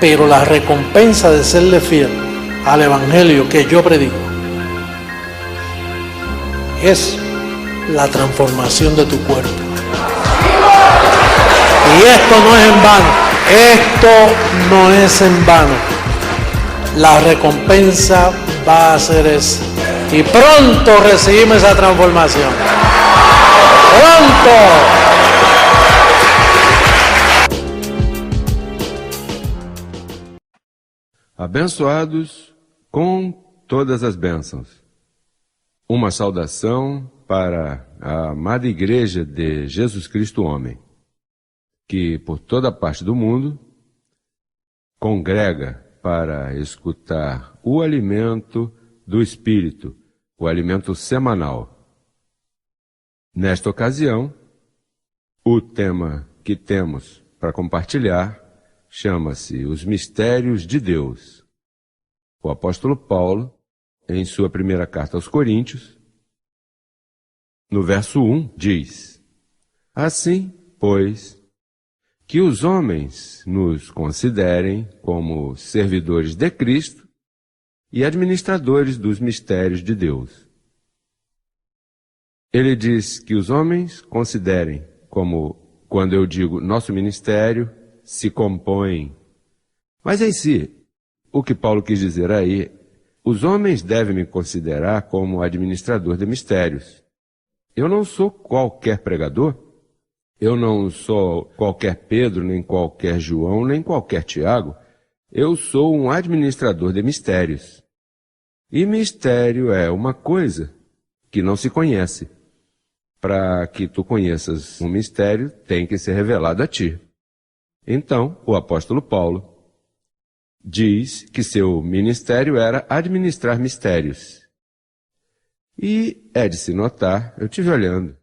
pero la recompensa de serle fiel al evangelio que yo predico es la transformación de tu cuerpo. Y esto no es en vano, esto no es en vano. La recompensa va a ser esa. Y pronto recibimos esa transformación. ¡Pronto! Abençoados com todas as bênçãos. Uma saudação para a amada Igreja de Jesus Cristo Homem, que por toda parte do mundo congrega para escutar o alimento do Espírito, o alimento semanal. Nesta ocasião, o tema que temos para compartilhar chama-se Os Mistérios de Deus. O apóstolo Paulo, em sua primeira carta aos Coríntios, no verso 1, diz: Assim, pois, que os homens nos considerem como servidores de Cristo e administradores dos mistérios de Deus. Ele diz que os homens considerem como, quando eu digo nosso ministério, se compõem. Mas em si, o que Paulo quis dizer aí, os homens devem me considerar como administrador de mistérios. Eu não sou qualquer pregador, eu não sou qualquer Pedro, nem qualquer João, nem qualquer Tiago. Eu sou um administrador de mistérios. E mistério é uma coisa que não se conhece. Para que tu conheças um mistério, tem que ser revelado a ti. Então, o apóstolo Paulo diz que seu ministério era administrar mistérios. E é de se notar, eu estive olhando,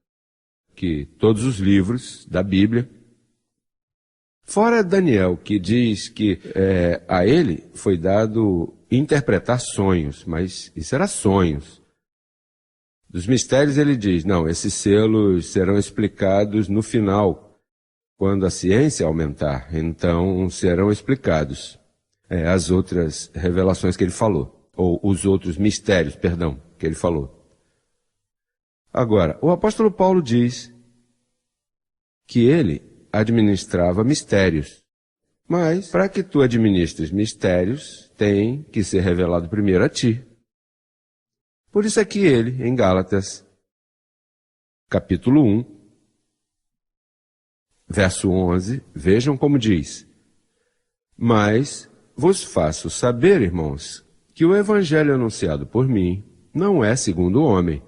que todos os livros da Bíblia, fora Daniel, que diz que a ele foi dado interpretar sonhos, mas isso era sonhos. Dos mistérios ele diz, não, esses selos serão explicados no final, quando a ciência aumentar, então serão explicados as outras revelações que ele falou, ou os outros mistérios, perdão, que ele falou. Agora, o apóstolo Paulo diz que ele administrava mistérios, mas para que tu administres mistérios, tem que ser revelado primeiro a ti. Por isso é que ele, em Gálatas, capítulo 1, verso 11, vejam como diz: Mas vos faço saber, irmãos, que o evangelho anunciado por mim não é segundo o homem,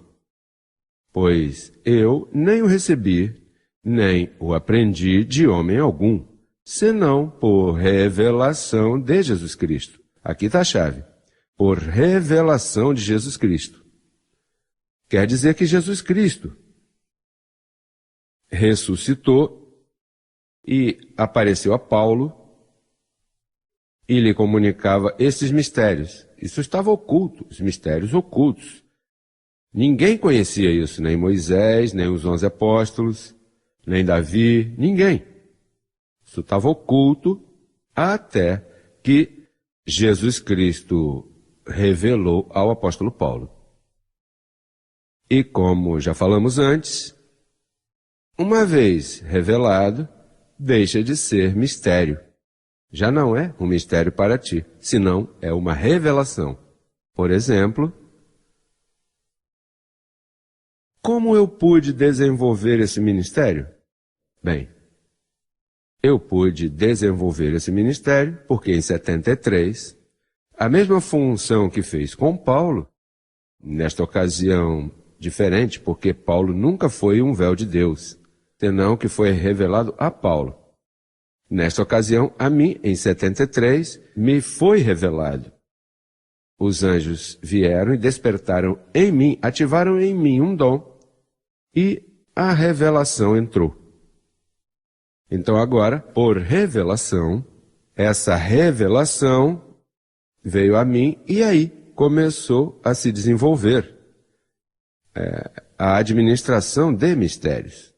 pois eu nem o recebi, nem o aprendi de homem algum, senão por revelação de Jesus Cristo. Aqui está a chave. Por revelação de Jesus Cristo. Quer dizer que Jesus Cristo ressuscitou e apareceu a Paulo e lhe comunicava esses mistérios. Isso estava oculto, os mistérios ocultos. Ninguém conhecia isso, nem Moisés, nem os 11 apóstolos, nem Davi, ninguém. Isso estava oculto até que Jesus Cristo revelou ao apóstolo Paulo. E como já falamos antes, uma vez revelado, deixa de ser mistério. Já não é um mistério para ti, senão é uma revelação. Por exemplo, como eu pude desenvolver esse ministério? Bem, eu pude desenvolver esse ministério porque em 73, a mesma função que fez com Paulo, nesta ocasião diferente, porque Paulo nunca foi um véu de Deus, senão que foi revelado a Paulo. Nesta ocasião, a mim, em 73, me foi revelado. Os anjos vieram e despertaram em mim, ativaram em mim um dom, e a revelação entrou. Então agora, por revelação, essa revelação veio a mim e aí começou a se desenvolver a administração de mistérios.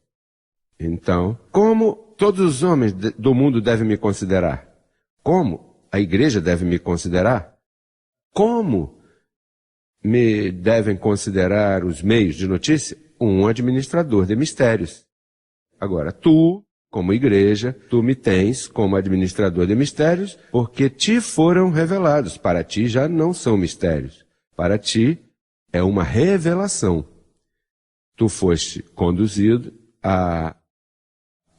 Então, como todos os homens do mundo devem me considerar? Como a igreja deve me considerar? Como me devem considerar os meios de notícia? Um administrador de mistérios. Agora, tu, como igreja, tu me tens como administrador de mistérios, porque te foram revelados. Para ti já não são mistérios. Para ti é uma revelação. Tu foste conduzido a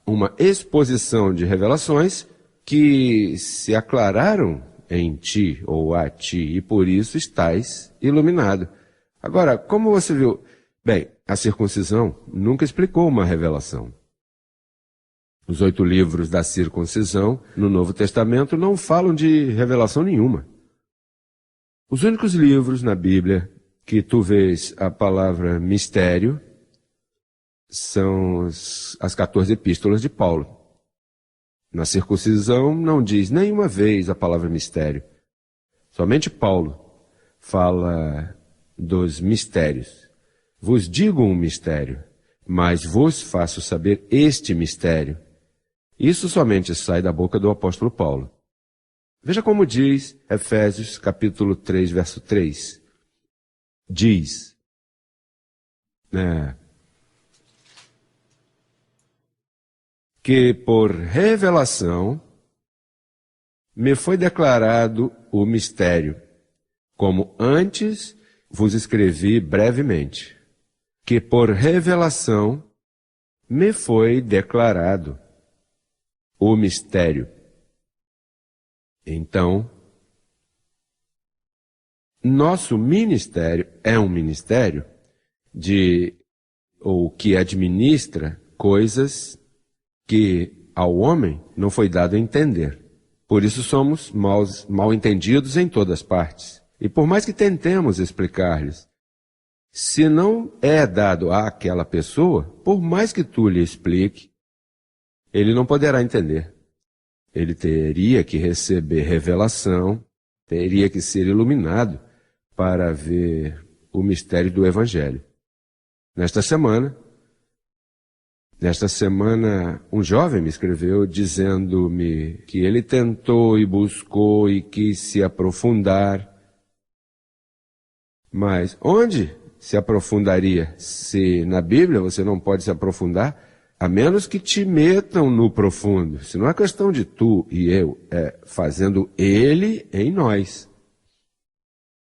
uma exposição de revelações que se aclararam em ti ou a ti, e por isso estás iluminado. Agora, como você viu? Bem, a circuncisão nunca explicou uma revelação. Os 8 livros da circuncisão no Novo Testamento não falam de revelação nenhuma. Os únicos livros na Bíblia que tu vês a palavra mistério são as 14 epístolas de Paulo. Na circuncisão não diz nenhuma vez a palavra mistério. Somente Paulo fala dos mistérios. Vos digo um mistério, mas vos faço saber este mistério. Isso somente sai da boca do apóstolo Paulo. Veja como diz Efésios capítulo 3, verso 3. Diz, que por revelação me foi declarado o mistério, como antes vos escrevi brevemente, que por revelação me foi declarado o mistério. Então, nosso ministério é um ministério que administra coisas que ao homem não foi dado a entender. Por isso somos mal entendidos em todas partes. E por mais que tentemos explicar-lhes, se não é dado àquela pessoa, por mais que tu lhe explique, ele não poderá entender. Ele teria que receber revelação, teria que ser iluminado para ver o mistério do Evangelho. Nesta semana, um jovem me escreveu dizendo-me que ele tentou e buscou e quis se aprofundar. Mas onde se aprofundaria? Se na Bíblia você não pode se aprofundar, a menos que te metam no profundo. Se não é questão de tu e eu, é fazendo ele em nós.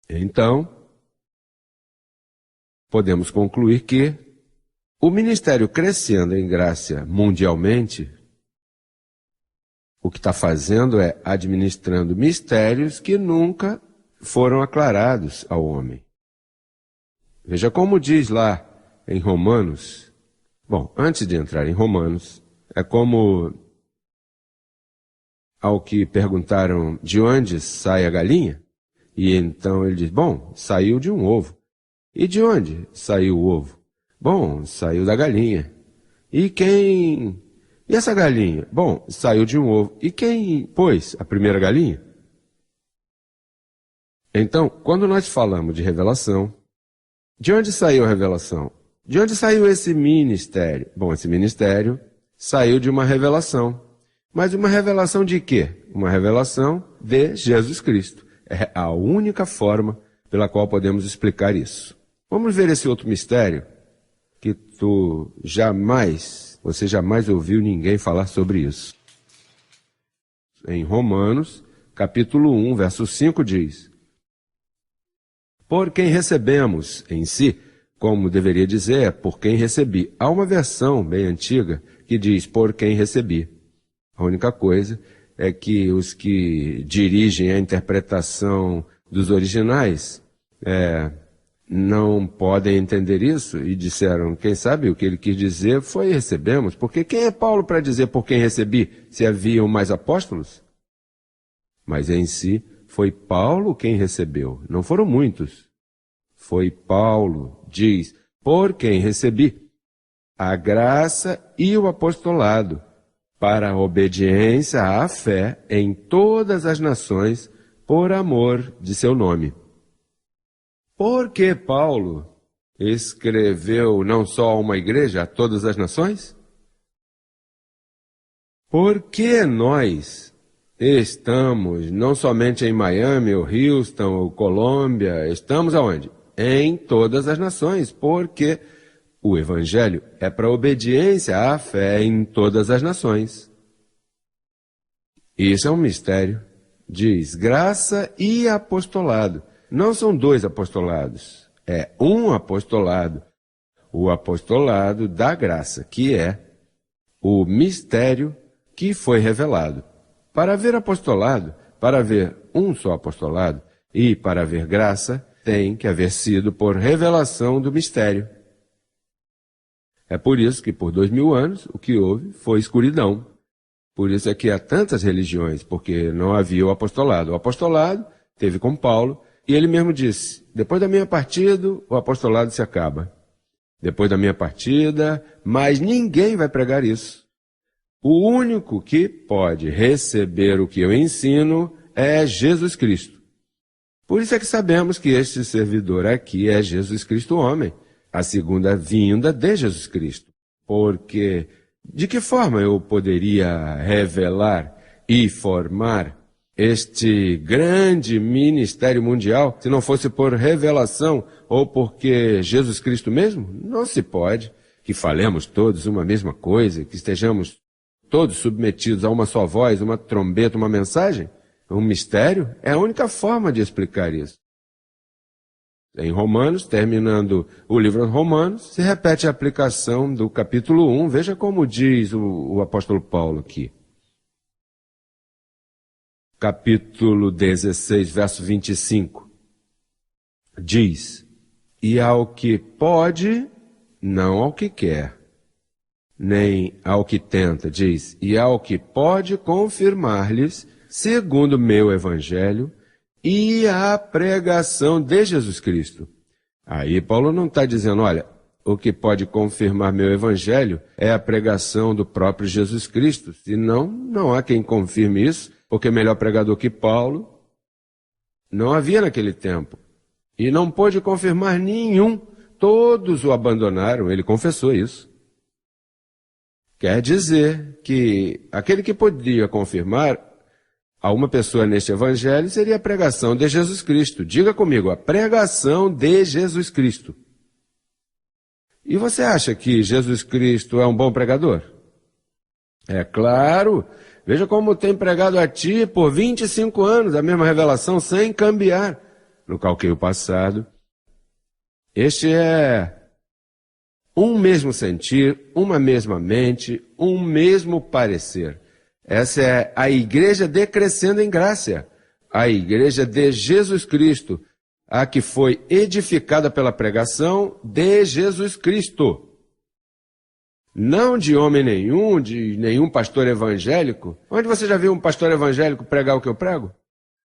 Então, podemos concluir que o ministério crescendo em graça mundialmente, o que está fazendo é administrando mistérios que nunca foram aclarados ao homem. Veja como diz lá em Romanos. Bom, antes de entrar em Romanos, é como ao que perguntaram de onde sai a galinha, e então ele diz, bom, saiu de um ovo. E de onde saiu o ovo? Bom, saiu da galinha. E essa galinha? Bom, saiu de um ovo. E quem pôs a primeira galinha? Então, quando nós falamos de revelação, de onde saiu a revelação? De onde saiu esse ministério? Bom, esse ministério saiu de uma revelação. Mas uma revelação de quê? Uma revelação de Jesus Cristo. É a única forma pela qual podemos explicar isso. Vamos ver esse outro mistério que você jamais ouviu ninguém falar sobre isso. Em Romanos, capítulo 1, verso 5 diz, por quem recebemos em si, como deveria dizer, por quem recebi. Há uma versão bem antiga que diz, por quem recebi. A única coisa é que os que dirigem a interpretação dos originais não podem entender isso e disseram, quem sabe o que ele quis dizer foi recebemos, porque quem é Paulo para dizer por quem recebi, se haviam mais apóstolos? Mas em si foi Paulo quem recebeu, não foram muitos. Foi Paulo, diz, por quem recebi a graça e o apostolado, para a obediência à fé em todas as nações, por amor de seu nome. Por que Paulo escreveu não só a uma igreja, a todas as nações? Por que nós estamos não somente em Miami, ou Houston, ou Colômbia, estamos aonde? Em todas as nações, porque o Evangelho é para obediência à fé em todas as nações. Isso é um mistério. Diz graça e apostolado. Não são dois apostolados, é um apostolado. O apostolado da graça, que é o mistério que foi revelado. Para haver apostolado, para haver um só apostolado e para haver graça, tem que haver sido por revelação do mistério. É por isso que por 2000 anos o que houve foi escuridão. Por isso é que há tantas religiões, porque não havia o apostolado. O apostolado teve com Paulo e ele mesmo disse, depois da minha partida o apostolado se acaba. Depois da minha partida, mas ninguém vai pregar isso. O único que pode receber o que eu ensino é Jesus Cristo. Por isso é que sabemos que este servidor aqui é Jesus Cristo homem, a segunda vinda de Jesus Cristo. Porque de que forma eu poderia revelar e formar este grande ministério mundial se não fosse por revelação ou porque Jesus Cristo mesmo? Não se pode. Que falemos todos uma mesma coisa, que estejamos todos submetidos a uma só voz, uma trombeta, uma mensagem? Um mistério? É a única forma de explicar isso. Em Romanos, terminando o livro de Romanos, se repete a aplicação do capítulo 1. Veja como diz o apóstolo Paulo aqui. Capítulo 16, verso 25. Diz, e ao que pode, não ao que quer, nem ao que tenta, diz, e ao que pode confirmar-lhes, segundo meu evangelho, e a pregação de Jesus Cristo. Aí Paulo não está dizendo, olha, o que pode confirmar meu evangelho é a pregação do próprio Jesus Cristo. Senão, não há quem confirme isso, porque melhor pregador que Paulo não havia naquele tempo. E não pôde confirmar nenhum. Todos o abandonaram, ele confessou isso. Quer dizer que aquele que podia confirmar a uma pessoa neste evangelho seria a pregação de Jesus Cristo. Diga comigo, a pregação de Jesus Cristo. E você acha que Jesus Cristo é um bom pregador? É claro. Veja como tem pregado a ti por 25 anos a mesma revelação sem cambiar. No calqueio passado, este é um mesmo sentir, uma mesma mente, um mesmo parecer. Essa é a igreja decrescendo em graça, a igreja de Jesus Cristo, a que foi edificada pela pregação de Jesus Cristo. Não de homem nenhum, de nenhum pastor evangélico. Onde você já viu um pastor evangélico pregar o que eu prego?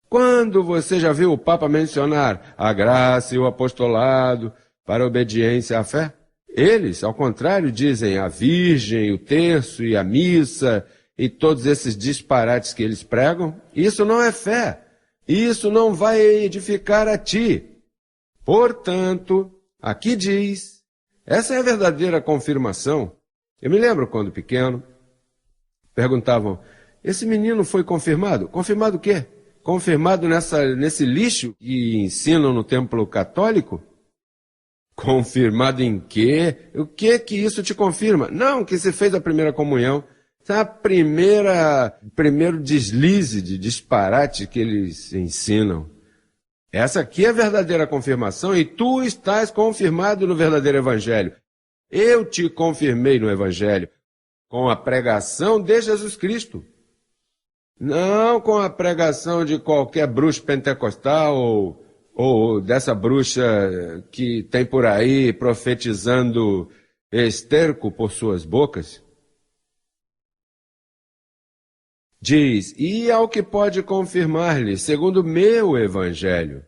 Quando você já viu o Papa mencionar a graça e o apostolado para a obediência à fé? Eles, ao contrário, dizem a Virgem, o terço e a missa e todos esses disparates que eles pregam. Isso não é fé. Isso não vai edificar a ti. Portanto, aqui diz, essa é a verdadeira confirmação. Eu me lembro quando pequeno, perguntavam, esse menino foi confirmado? Confirmado o quê? Confirmado nesse lixo que ensinam no templo católico? Confirmado em quê? O que isso te confirma? Não, que se fez a primeira comunhão. Essa é primeiro deslize de disparate que eles ensinam. Essa aqui é a verdadeira confirmação e tu estás confirmado no verdadeiro evangelho. Eu te confirmei no evangelho com a pregação de Jesus Cristo. Não com a pregação de qualquer bruxo pentecostal ou dessa bruxa que tem por aí profetizando esterco por suas bocas. Diz, e ao que pode confirmar-lhe, segundo meu evangelho,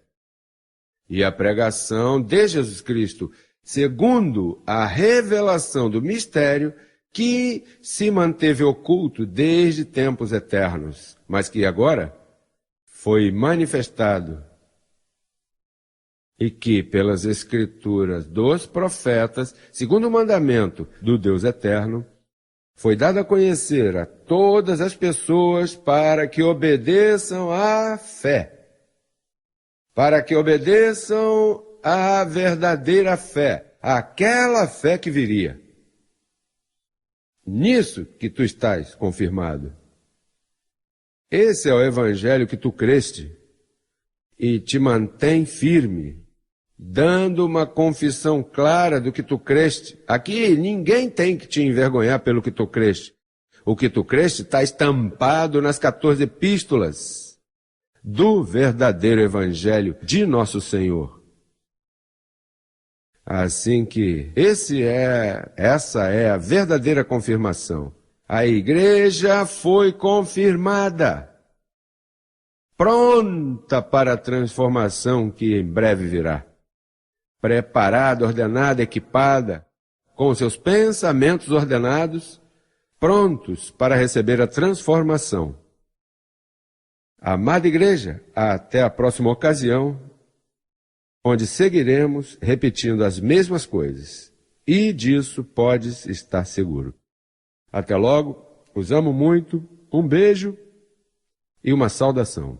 e a pregação de Jesus Cristo, segundo a revelação do mistério que se manteve oculto desde tempos eternos, mas que agora foi manifestado e que, pelas escrituras dos profetas, segundo o mandamento do Deus eterno, foi dado a conhecer a todas as pessoas para que obedeçam à fé, para que obedeçam à verdadeira fé, aquela fé que viria. Nisso que tu estás confirmado. Esse é o evangelho que tu creste e te mantém firme, dando uma confissão clara do que tu creste. Aqui ninguém tem que te envergonhar pelo que tu creste. O que tu creste está estampado nas 14 epístolas do verdadeiro evangelho de nosso Senhor. Assim que essa é a verdadeira confirmação. A igreja foi confirmada, pronta para a transformação que em breve virá. Preparada, ordenada, equipada, com seus pensamentos ordenados, prontos para receber a transformação. Amada igreja, até a próxima ocasião, onde seguiremos repetindo as mesmas coisas. E disso podes estar seguro. Até logo, os amo muito, um beijo e uma saudação.